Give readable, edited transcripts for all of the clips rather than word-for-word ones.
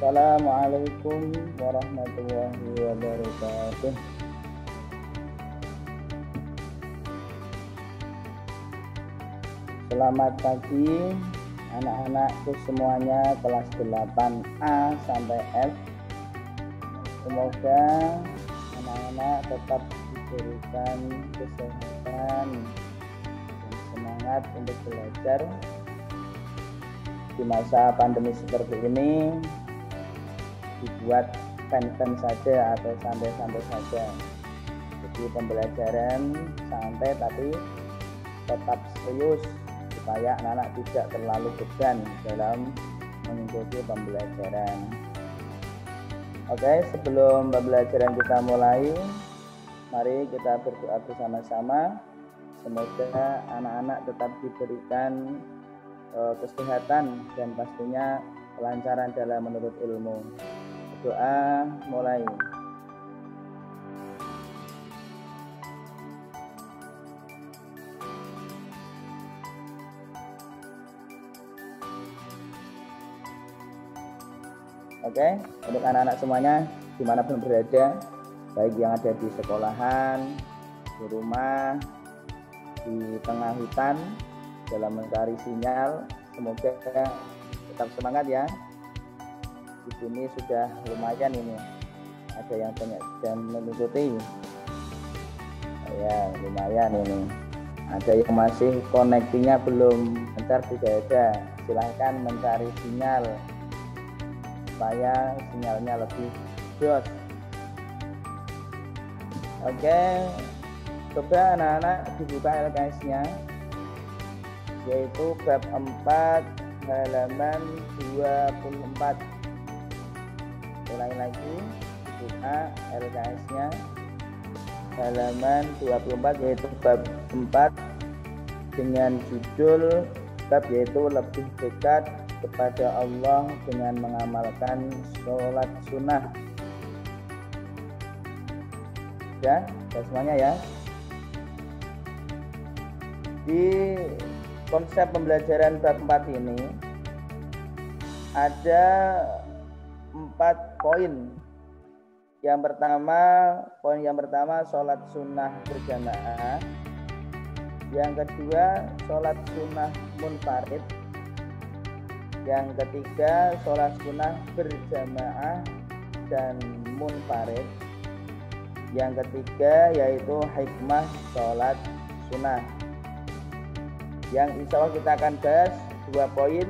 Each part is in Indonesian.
Assalamualaikum warahmatullahi wabarakatuh. Selamat pagi anak-anakku semuanya kelas 8A sampai F. Semoga anak-anak tetap diberikan kesehatan dan semangat untuk belajar di masa pandemi seperti ini. Dibuat pen-pen saja atau santai-santai saja. Jadi pembelajaran santai tapi tetap serius supaya anak-anak tidak terlalu beban dalam mengikuti pembelajaran. Oke, sebelum pembelajaran kita mulai, mari kita berdoa bersama-sama. Semoga anak-anak tetap diberikan kesehatan dan pastinya kelancaran dalam menuntut ilmu. Doa mulai. Oke, untuk anak-anak semuanya dimanapun berada, baik yang ada di sekolahan, di rumah, di tengah hutan, dalam mencari sinyal, semoga tetap semangat ya. Di sini sudah lumayan ini, ada yang banyak dan mengikuti. Ya, lumayan ini. Ada yang masih koneksinya belum lancar juga ada. Silahkan mencari sinyal supaya sinyalnya lebih jos. Oke, coba anak-anak dibuka LKS-nya, yaitu bab 4 halaman 24. Ulangi lagi, buka LKS-nya halaman 24, yaitu bab 4 dengan judul bab yaitu lebih dekat kepada Allah dengan mengamalkan sholat sunnah. Ya semuanya ya. Di konsep pembelajaran bab 4 ini ada 4 poin. Poin yang pertama sholat sunnah berjamaah. Yang kedua sholat sunnah munfarid. Yang ketiga sholat sunnah berjamaah dan munfarid. Yang ketiga yaitu hikmah sholat sunnah. Yang insya Allah kita akan bahas 2 poin,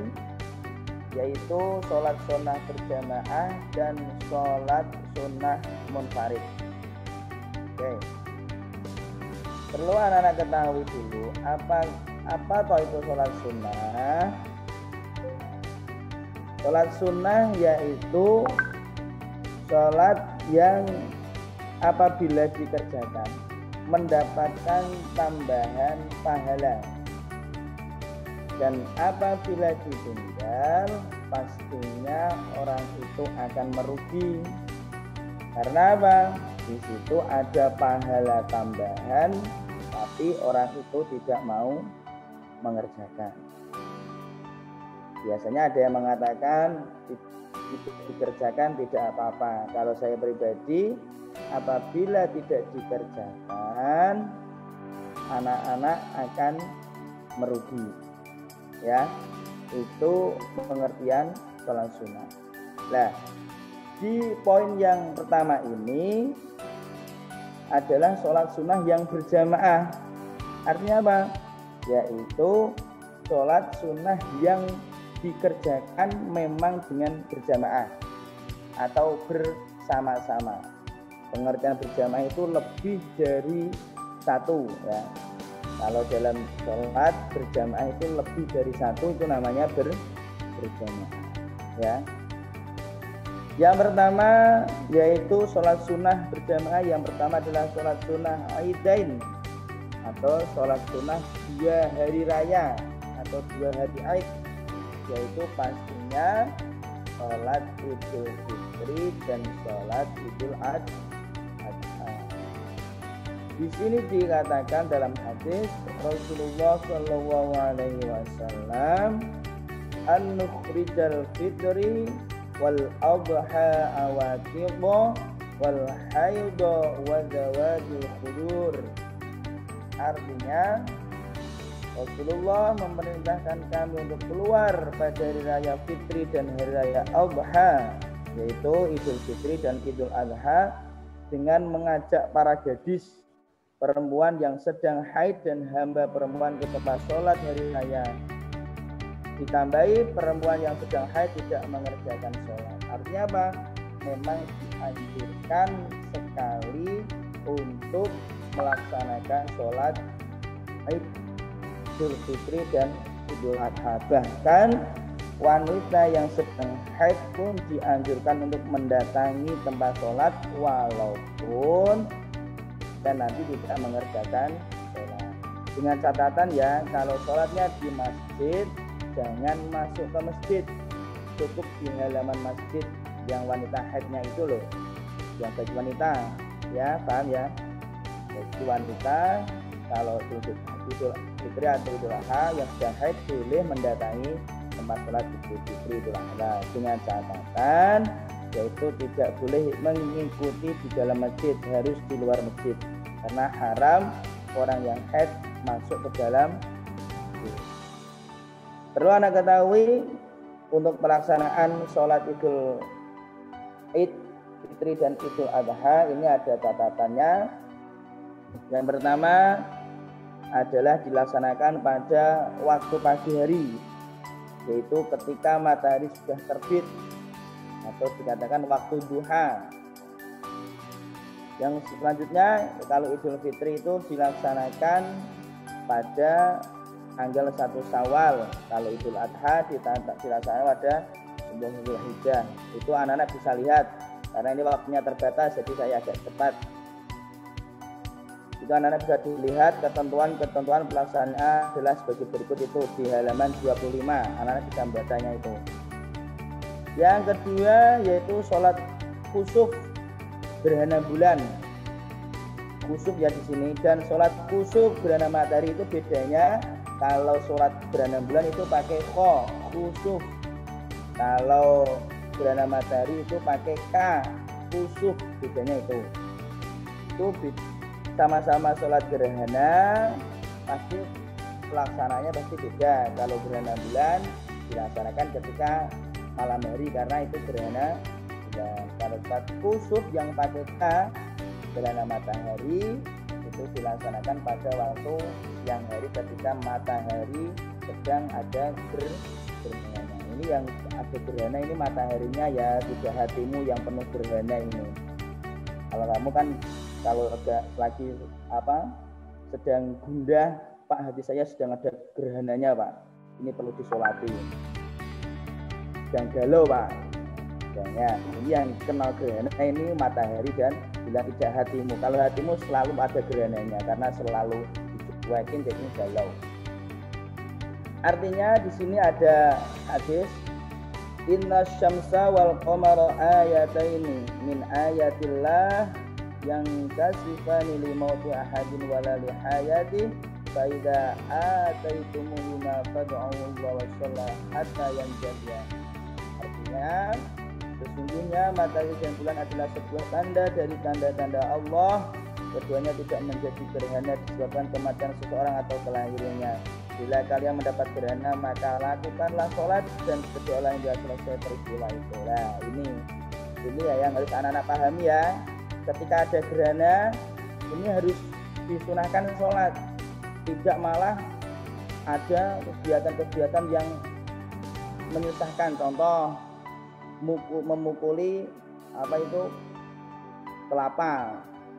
yaitu sholat sunnah berjamaah dan sholat sunnah munfarid. Oke. Perlu anak-anak ketahui dulu apa itu sholat sunnah. Sholat sunnah yaitu sholat yang apabila dikerjakan mendapatkan tambahan pahala, dan apabila ditinggal pastinya orang itu akan merugi. Karena apa? Di situ ada pahala tambahan tapi orang itu tidak mau mengerjakan. Biasanya ada yang mengatakan dikerjakan tidak apa-apa. Kalau saya pribadi, apabila tidak dikerjakan, anak-anak akan merugi. Ya, itu pengertian sholat sunnah. Nah, di poin yang pertama ini adalah sholat sunnah yang berjamaah. Artinya apa? Yaitu sholat sunnah yang dikerjakan memang dengan berjamaah atau bersama-sama. Pengertian berjamaah itu lebih dari satu ya. Kalau dalam sholat berjamaah itu lebih dari satu, itu namanya berjamaah ya. Yang pertama yaitu sholat sunnah berjamaah. Yang pertama adalah sholat sunnah aidain atau sholat sunnah 2 hari raya atau 2 hari aid, yaitu pastinya sholat Idul Fitri dan sholat Idul Adha. Di sini dikatakan dalam hadis Rasulullah Shallallahu Alaihi Wasallam, an-nukhrijal fitri wal adha awatiqo wal haidho wa zawadil khudur. Artinya Rasulullah memerintahkan kami untuk keluar pada hari raya Fitri dan hari raya Adha, yaitu Idul Fitri dan Idul Adha, dengan mengajak para gadis perempuan yang sedang haid dan hamba perempuan ke tempat sholat hari raya. Ditambahi perempuan yang sedang haid tidak mengerjakan sholat. Artinya apa? Memang dianjurkan sekali untuk melaksanakan sholat Idul Fitri dan Idul Adha. Bahkan wanita yang sedang haid pun dianjurkan untuk mendatangi tempat sholat walaupun dan nanti tidak mengerjakan sholat. Dengan catatan ya, kalau sholatnya di masjid, jangan masuk ke masjid, cukup di halaman masjid yang wanita haidnya itu loh, yang bagi wanita, ya paham ya? Bagi wanita kalau Idul Fitri atau Idul Adha yang sedang haid boleh mendatangi tempat sholat Idul Fitri Idul Adha, dengan catatan yaitu tidak boleh mengikuti di dalam masjid, harus di luar masjid karena haram orang yang haid masuk ke dalam masjid. Perlu Anda ketahui untuk pelaksanaan sholat Idul Fitri dan Idul Adha ini ada catatannya. Yang pertama adalah dilaksanakan pada waktu pagi hari, yaitu ketika matahari sudah terbit atau dikatakan waktu duha. Yang selanjutnya kalau Idul Fitri itu dilaksanakan pada tanggal 1 Syawal. Kalau Idul Adha dilaksanakan pada 10 Zulhijjah. Itu anak-anak bisa lihat karena ini waktunya terbatas, jadi saya agak cepat. Itu anak-anak bisa dilihat ketentuan pelaksanaan adalah sebagai berikut, itu di halaman 25. Anak-anak bisa membacanya itu. Yang kedua yaitu sholat khusuf gerhana bulan. Khusuf ya di sini, dan sholat khusuf gerhana matahari itu bedanya. Kalau sholat gerhana bulan itu pakai kho, khusuf. Kalau gerhana matahari itu pakai k, khusuf. Bedanya itu sama-sama sholat gerhana, pasti pelaksananya pasti beda. Kalau gerhana bulan dilaksanakan ketika malam hari karena itu gerhana bulan. Kalau sholat khusuf yang pakai k, gerhana matahari, itu dilaksanakan pada waktu yang hari ketika matahari sedang ada gerhana. Ini yang ada gerhana ini mataharinya ya, tidak hatimu yang penuh gerhana ini. Kalau kamu kan kalau ada lagi sedang gundah, Pak, hati saya sedang ada gerhananya Pak, ini perlu disolati. Sedang galau Pak, ya, ini yang kenal gerhana ini matahari dan bulan, tidak hatimu. Kalau hatimu selalu ada gerhananya karena selalu dicuekin jadi galau. Artinya di sini ada hadis, inna syamsa wal qamara ayataini min ayatillah yang kasifani li mauti ahadin wala li hayati fa idza ataitumuhuma fad'u Allah wa shalla hatta yanjaliya. Artinya sesungguhnya matahari dan bulan adalah sebuah tanda dari tanda-tanda Allah. Keduanya tidak menjadi gerhana disebabkan kematian seseorang atau kelahirannya. Bila kalian mendapat gerhana maka lakukanlah sholat dan berdoalah hingga selesai peristiwa itu. Nah ini ya yang harus anak-anak pahami ya. Ketika ada gerhana ini harus disunahkan sholat, tidak malah ada kegiatan-kegiatan yang menyusahkan. Contoh memukuli kelapa.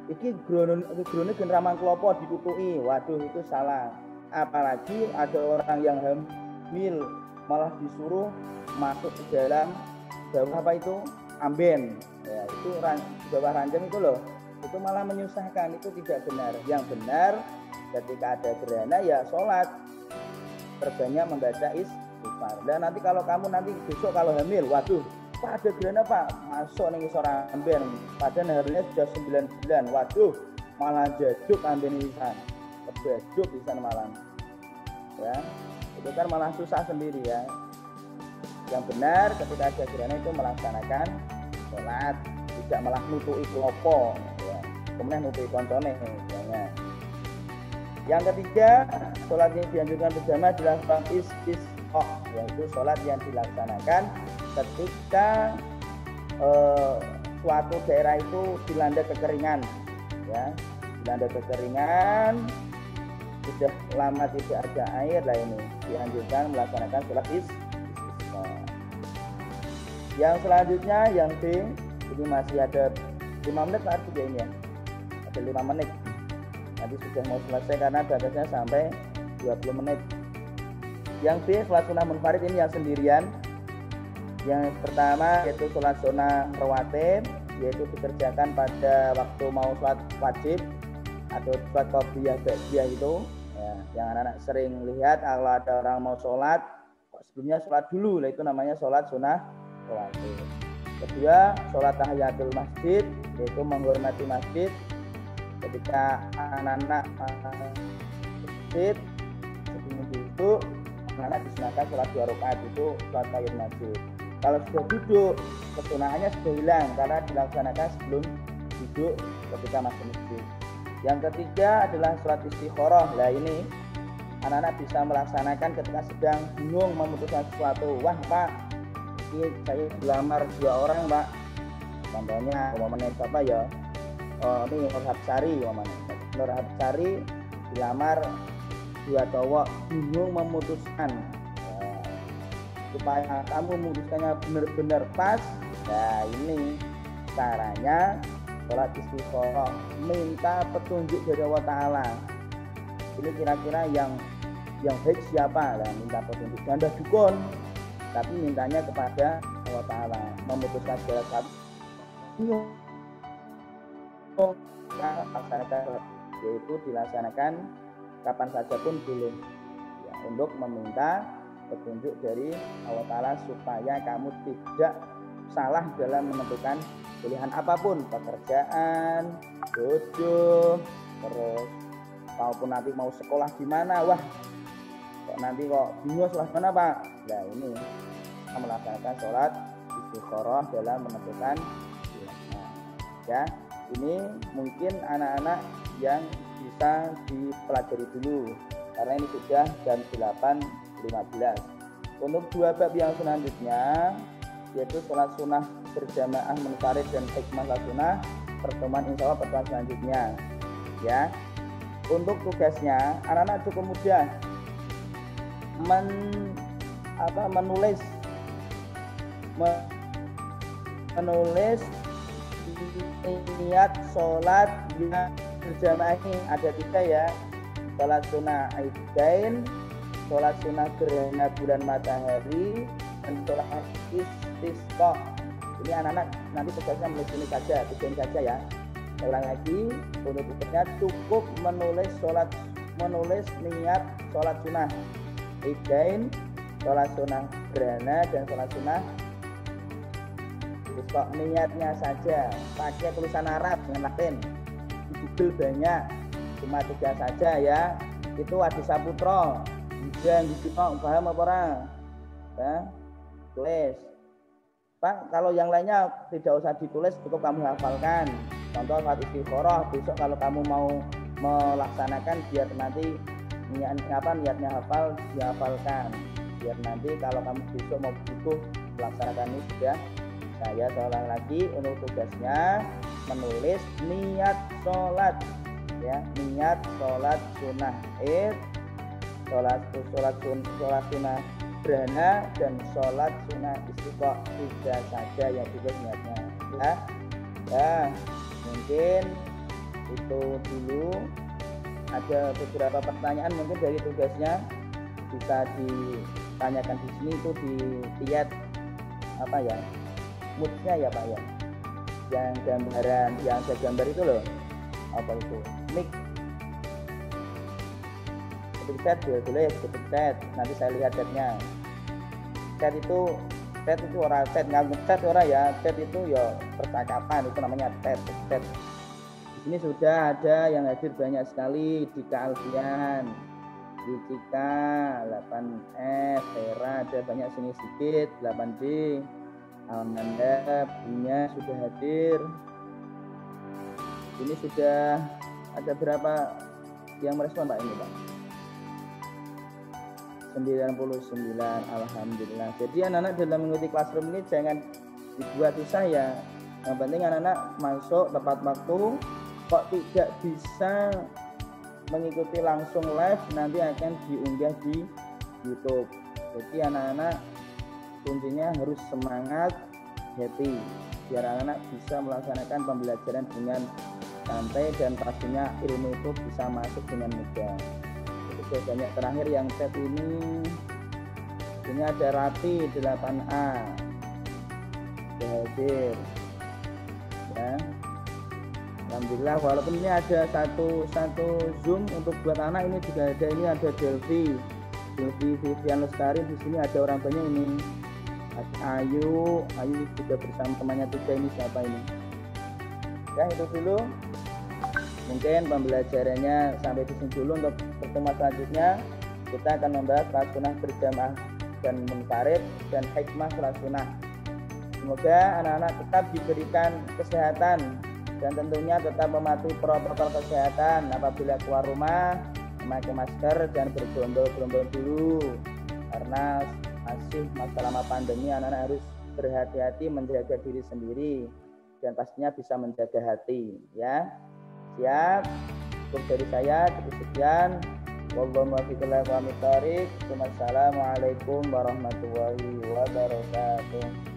Iki grone gen ramang klopo ditutuki. Waduh, itu salah. Apalagi ada orang yang hamil malah disuruh masuk ke dalam bawah amben. Ya, itu di bawah ranjang itu loh. Itu malah menyusahkan, itu tidak benar. Yang benar ketika ada gerhana ya sholat, perbanyak membaca istighfar. Dan nanti kalau kamu besok kalau hamil, waduh, Pak ada gerhana Pak, masuk nih seorang amben, padahal harinya sudah 9 bulan, waduh, malah jajuk amben lisan, kebajuk lisan malam, ya, itu kan malah susah sendiri ya. Yang benar ketika ada gerhana itu melaksanakan sholat, tidak malah nutuki klopo, ya. Kemudian nutuki koncone misalnya. Yang ketiga, sholat yang dianjurkan berjamaah adalah sholat istisqa, yaitu sholat yang dilaksanakan ketika suatu daerah itu dilanda kekeringan, ya, dilanda kekeringan, sudah lama tidak ada air, lah ini dianjurkan melaksanakan sholat istisqa. Yang selanjutnya yang B, ini masih ada 5 menit nanti ya ini ya, ada 5 menit. Nanti sudah mau selesai karena batasnya sampai 20 menit. Yang B, sholat sunnah munfarid, ini yang sendirian. Yang pertama yaitu sholat sunnah rawatib, yaitu dikerjakan pada waktu mau sholat wajib atau sholat qobliyah ba'diyah itu ya, yang anak-anak sering lihat kalau ada orang mau sholat sebelumnya sholat dulu, itu namanya sholat sunnah rawatib. Kedua, sholat tahiyatul masjid, yaitu menghormati masjid. Ketika anak-anak masjid sebelum duduk, anak-anak disunahkan sholat 2 rakaat, itu sholat tahiyatul masjid. Kalau sudah duduk, kesunahannya sudah hilang karena dilaksanakan sebelum duduk ketika masuk masjid. Yang ketiga adalah sholat istikharah. Nah ini anak-anak bisa melaksanakan ketika sedang bingung memutuskan sesuatu. Wah Pak, ini saya dilamar 2 orang Pak. Contohnya umpamanya siapa ya? Ini Nur Habsari umpamanya. Nur Habsari dilamar 2 cowok, bingung memutuskan. Supaya kamu memutuskannya benar-benar pas, nah ini caranya sholat istikharah, minta petunjuk dari Allah Ta'ala. Ini kira-kira yang baik siapa? Nah, minta petunjuk, jangan dukun, tapi mintanya kepada Allah Ta'ala, memutuskan segala sesuatu. Laksanakan, yaitu dilaksanakan kapan saja pun boleh ya, untuk meminta petunjuk dari Allah Ta'ala supaya kamu tidak salah dalam menentukan pilihan apapun, pekerjaan, jodoh, terus maupun nanti mau sekolah di mana. Wah, kok nanti kok bingung sekolah mana Pak? Nah ini kita melaksanakan sholat istikharah dalam menentukan pilihan. Ya, ini mungkin anak-anak yang bisa dipelajari dulu karena ini sudah jam 8:15. Untuk 2 bab yang selanjutnya yaitu sholat sunnah berjamaah munfarid dan hikmah sholat sunnah, pertemuan insya Allah pertemuan selanjutnya ya. Untuk tugasnya anak-anak cukup mudah menulis niat sholat yang berjamaah. Ini ada 3 ya, sholat sunnah aidain, sholat sunnah gerhana bulan matahari, dan sholat istisqa. Ini anak-anak nanti tugasnya menulis ini saja, tujuan saja ya. Saya ulang lagi, untuk tugasnya cukup menulis niat sholat sunnah aidain, sholat sunnah gerhana, dan sholat sunnah istisqa. Niatnya saja, pakai tulisan Arab dengan Latin. Di Google banyak, cuma 3 saja ya. Itu Adi Saputra. Dan di situ paham apa orang? Ya, tulis. Pak, kalau yang lainnya tidak usah ditulis, cukup kamu hafalkan. Contoh sholat istikharah, besok kalau kamu mau melaksanakan biar nanti niatnya hafal, dihafalkan. Biar nanti kalau kamu besok mau butuh melaksanakan ini sudah. Saya ulang lagi, untuk tugasnya menulis niat sholat ya, niat sholat sunnah id, sholat sunnah gerhana, dan sholat sunnah istisqa. 3 saja yang tugas niatnya ya. Ya, mungkin itu dulu. Ada beberapa pertanyaan mungkin dari tugasnya bisa ditanyakan di sini. Itu dilihat apa ya, moodnya ya Pak ya, yang gambaran, yang saya gambar itu loh, apa itu mic ketik chat boleh ketik chat, nanti saya lihat chatnya. Chat itu orang chat, nggak chat orang ya, chat itu ya percakapan, itu namanya chat. Di sini sudah ada yang hadir banyak sekali, Dika Alfian, Wicika 8F, Vera ada banyak sini sedikit 8D, Amanda punya sudah hadir. Ini sudah ada berapa yang merespon Pak ini Pak? 99, alhamdulillah. Jadi anak-anak dalam mengikuti classroom ini jangan dibuat susah ya. Yang penting anak-anak masuk tepat waktu. Kok tidak bisa mengikuti langsung live, nanti akan diunggah di YouTube. Jadi anak-anak kuncinya harus semangat, happy, biar anak-anak bisa melaksanakan pembelajaran dengan santai dan pastinya ilmu itu bisa masuk dengan mudah. Itu banyak. Terakhir yang chat ini ada Rati 8A sudah hadir ya. Alhamdulillah, walaupun ini ada satu Zoom untuk buat anak, ini juga ada, ini ada Delvi Vivian Lestari, di sini ada orang banyak ini. Ayu juga bersama temannya juga, ini siapa ini? Ya itu dulu. Mungkin pembelajarannya sampai di sini dulu. Untuk pertemuan selanjutnya kita akan membahas salat sunah berjamaah dan munfarid dan hikmah salat sunah. Semoga anak-anak tetap diberikan kesehatan dan tentunya tetap mematuhi protokol kesehatan. Apabila keluar rumah memakai masker dan bergerombol-gerombol dulu, karena masih masalah pandemi. Anak-anak harus berhati-hati menjaga diri sendiri dan pastinya bisa menjaga hati ya. Siap? Cukup dari saya, cukup sekian. Wassalamualaikum warahmatullahi wabarakatuh.